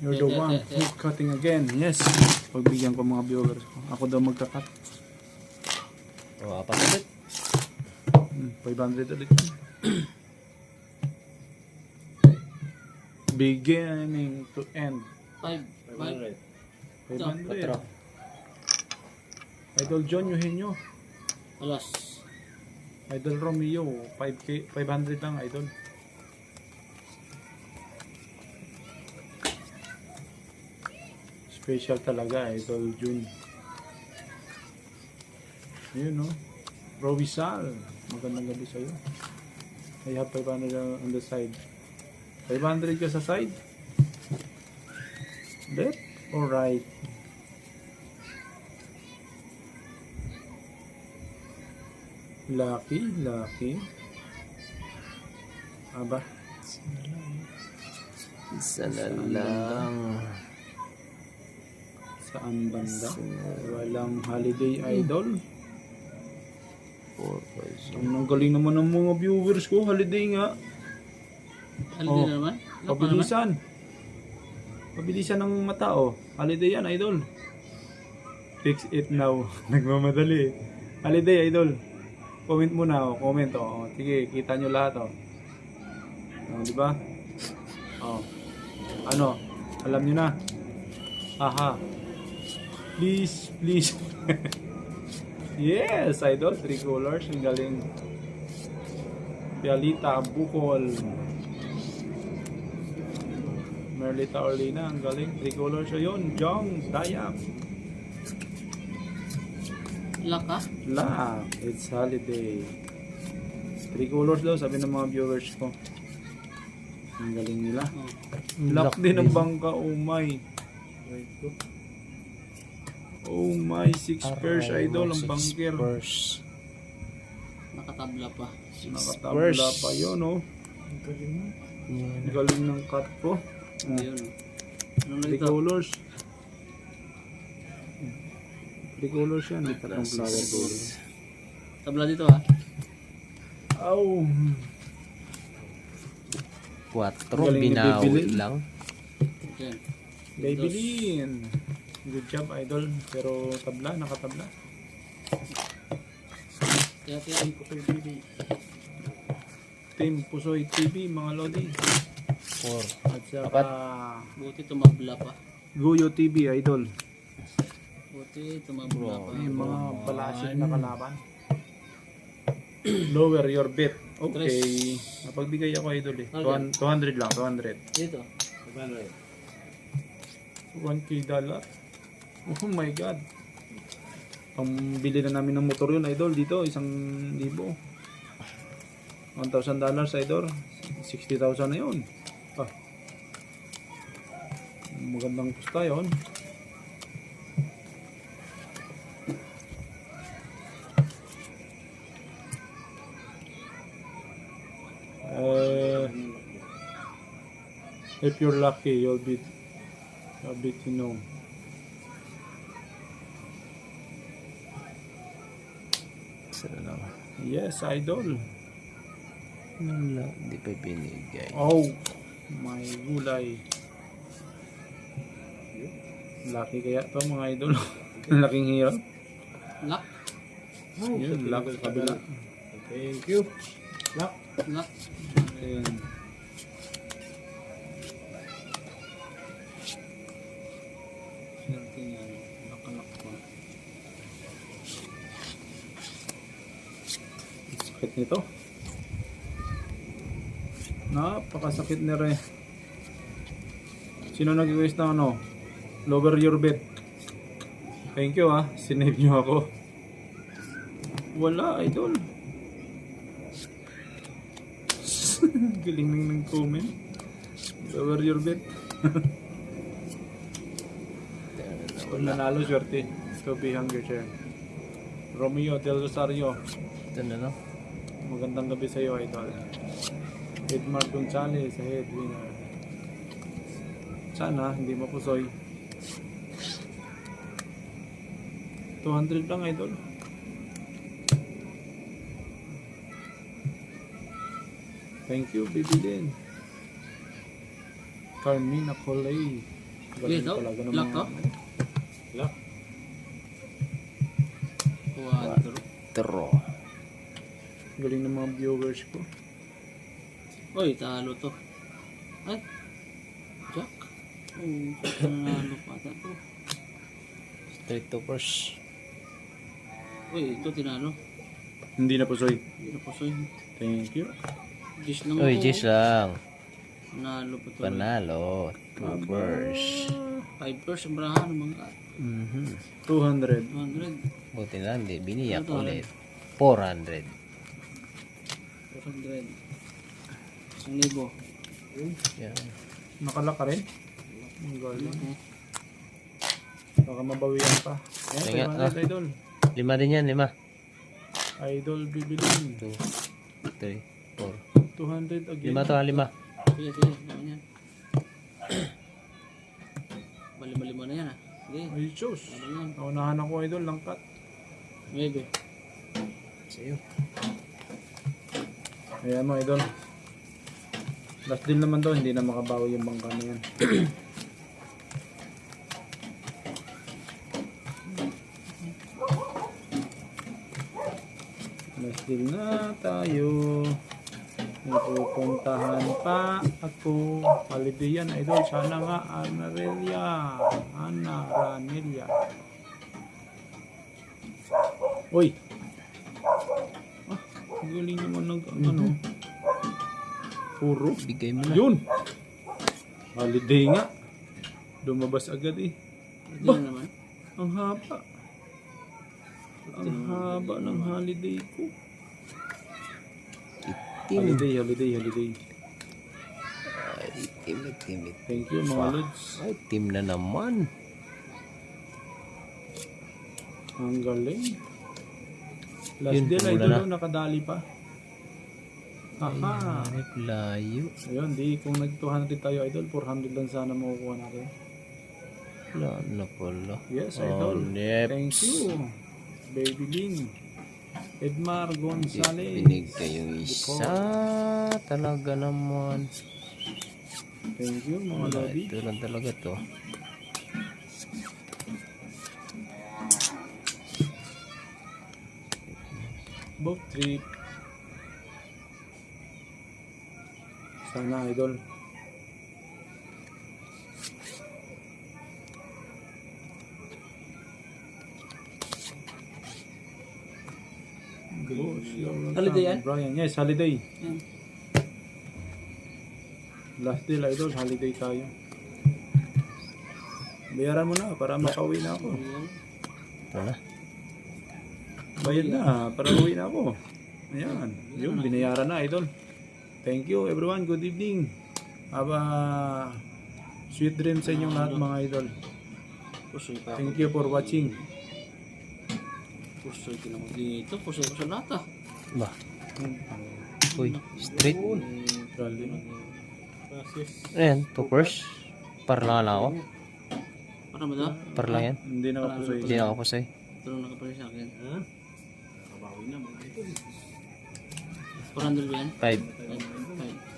You're the one who's cutting again. Yes. Pagbigyan ko mga viewers ko. Ako daw magkakat. O, apat ulit. 500 ulit. Beginning to end. 500. 500. Idol John Eugenio. Alas. Idol Romeo. 5K, 500 lang idol. Special talaga Idol June. Yun no. Rovisal. Magandang gabi sa'yo. I have 500 on the side. 500 ka sa side? Left or right? Lucky, lucky. Aba. Isa na lang. Saan banda? Walang holiday idol. 4, 5, 6. Ang galing naman ng mga viewers ko. Holiday nga. Holiday na naman? Pabilisan. Pabilisan ng mata oh. Holiday yan idol. Fix it now. Nagmamadali. Holiday idol. Comment muna oh. Comment oh. Sige, kita nyo lahat oh. Oh, di ba? Oh. Ano? Alam nyo na. Aha. Please, please. Yes, idol. 3 colors. Ang galing. Pialita, Bukol. Merlita Orlina. Ang galing. 3 colors yun. Jong, Dayak. Laka? La, it's holiday. 3 colors daw, sabi ng mga viewers ko. Ang galing nila. Oh. Lock din ang bangka, oh my. Oh my, 6 pairs idol, ang bangker. Nakatabla pa. Nakatabla pa yun, oh. Ang galing ng cut ko. Ayun. Anong 3 nito? colors. 3 colors yan, likat ng flower color. Tabla dito ah. Oh. 4, Galing ni binawi Bibili. lang. Yan. Maybelline. Good job idol, pero tabla, nakatabla. Kaya Team Pusoy TV mga lodi. 4. At saka buti tumabla pa. Guyo TV idol. Buti tumabla pa. May mga balasik na kalaban. Lower your bet. Okay. Napagbigay ako idol eh. 200 lang, 200. Dito. 1K dollar. Oh my god. Ang bili na namin ng motor yun idol dito, 1,000. $1,000 idol. 60,000 na yun. Ah. Magandang pusta yun. If you're lucky, you'll be to know. Isa na lang. Yes, idol. Wala, hindi pa binigay. Oh, my gulay. Lucky kaya to mga idol. Laking hirap. Lock? Yun, luck sa kabila. Thank you. Luck. Lock. Ayan. Swerte yan. Nakalak pa. Sakit nito. Napakasakit ni Re. Sino nag-request ng ano? Lower your bet. Thank you ah. Sinave nyo ako. Wala, idol. Galing ng comment. Lower your bet. Kung nanalo, swerte. To be hunger share. Romeo Del Rosario. Ito na lang. Magandang gabi sa iyo, idol. Edmar Gonzalez, head winner. Sana, hindi mapusoy. 200 lang, idol. Thank you, baby din. Carmina Coley. Galing Ito? talaga ng Lock mga- to? Lock. 4. Draw. Galing ng mga viewers ko. Uy, talo to. Ay. Jack. Oh, talo pa ata to. Straight to first. Uy, ito tinalo. Hindi na pusoy. Hindi na pusoy. Thank you. Gis lang Uy, ako. Jis lang. Nalo pa to. Panalo. Two first. 5 ang brahan ng mga 200. 200. Buti na hindi. Biniyak Ito, ulit. 400. 400. 1,000. Yan. Nakalak ka rin? Ang galing. Baka mabawian pa. Ayan, Sige nga, 500 idol. 5 din yan. 5. Idol bibilin. 2, 3, 4. 200 again. 5 to, 5. Sige, sige. Naman yan. Balima-lima na yan ah. Sige. Ay, Diyos. Ano yan? Naunahan ako idol, langkat. Maybe. Sa'yo. Ayan mo idol. Last deal naman to, hindi na makabawi yung bangka na yan. Last deal na tayo. May pupuntahan pa ako. Holiday yan idol. Sana nga Anarelia. Anarelia. Uy! Ah, ang galing naman ng ano. Puro. Bigay mo na. Yun! Holiday nga. Lumabas agad eh. Hindi na naman. Ang haba. Ang haba ng holiday ko. Itim. Holiday. Ay, itim. Thank you mga lods. Ay, team na naman. Ang galing. Last Yun, deal pumula idol na. no, nakadali pa. Aha. Ay, layo. Ayun, di kung nag 200 tayo idol, 400 lang sana makukuha natin. Wala na pala. Yes, Oh, idol. next. Thank you. Baby Ling. Edmar Gonzalez. Binigay yung isa. Talaga naman. Thank you mga Wala, lodi. ito lang talaga to. Boat trip. Sana idol. Holiday yan? Brian, yes, holiday. Yan. Last deal idol, holiday tayo. Bayaran mo na para makauwi na ako. Ayan. Ito na. Bayad na para uwi na ako. Ayan. Yun, binayaran na idol. Thank you everyone. Good evening. Have a sweet dreams sa inyong lahat mga idol. Pusoy pa ako. Thank you for watching. Pusoy ko naman dito. Pusoy ko sa lata. Ba? Uy, straight. Galing. Ayan, two first. Para lang ako. Para mo daw? Para lang yan. Hindi na ako sa'yo. Hindi na ako sa'yo. Ito lang nakapali sa akin. Ha? 400 ba yan? 5. 5.